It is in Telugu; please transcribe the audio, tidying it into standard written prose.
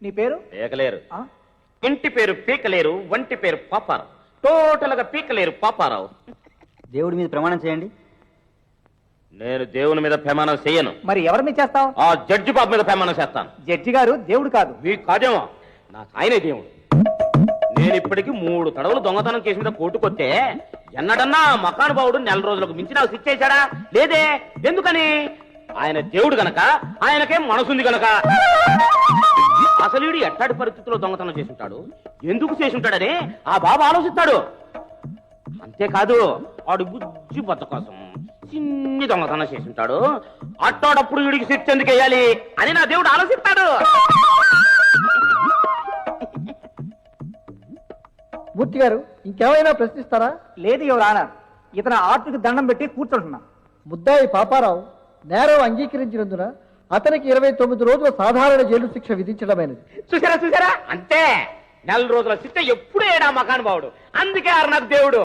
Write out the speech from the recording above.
నీ పేరు? పీకలేరు. ఆ? ఇంటి పేరు పీకలేరు, వంటి పేరు పాపారావు. టోటల్ గా పీకలేరు పాపారావు. దేవుడి మీద ప్రమాణం చేయండి. నేను దేవుని మీద ప్రమాణం చేయను. మరి ఎవరి మీద చేస్తావు? ఆ జడ్జి బాబు మీద ప్రమాణం చేస్తాను. జడ్జి గారు దేవుడు కాదు. మీకు కాదేమో, నాకు ఆయనే దేవుడు. నేను ఇప్పటికి 3 తడవలు దొంగతనం కేసు మీద కోర్టుకొస్తే ఎన్నడన్నా మకానుభావుడు 4 రోజులకు మించి నాకు శిక్ష ఇచ్చాడా? లేదే. ఎందుకని? ఆయన దేవుడు గనక, ఆయనకేం మనసుంది గనక. అసలు వీడు ఎట్టాడి పరిస్థితుల్లో దొంగతనం చేసుంటాడు, ఎందుకు చేసుంటాడని ఆ బాబు ఆలోచిస్తాడు. అంతేకాదు, వాడు బుజ్జి బద్ద కోసం చిన్ని దొంగతనం చేసుంటాడు. అట్టాడప్పుడు వీడికి శిక్ష ఎందుకు వేయాలి అని నా దేవుడు ఆలోచిస్తాడు. మూర్తి గారు ఇంకేమైనా ప్రశ్నిస్తారా? లేదు యువర్ ఆనర్, ఇతను ఆర్టుకి దండం పెట్టి కూర్చుంటున్నా. ముద్దాయి పాపారావు నేరం అంగీకరించినందున అతనికి 29 రోజుల సాధారణ జైలు శిక్ష విధించడమైనది. చూసారా అంతే. 4 రోజుల శిక్ష ఎప్పుడు ఏడా మకానుభావుడు. అందుకే నాకు దేవుడు.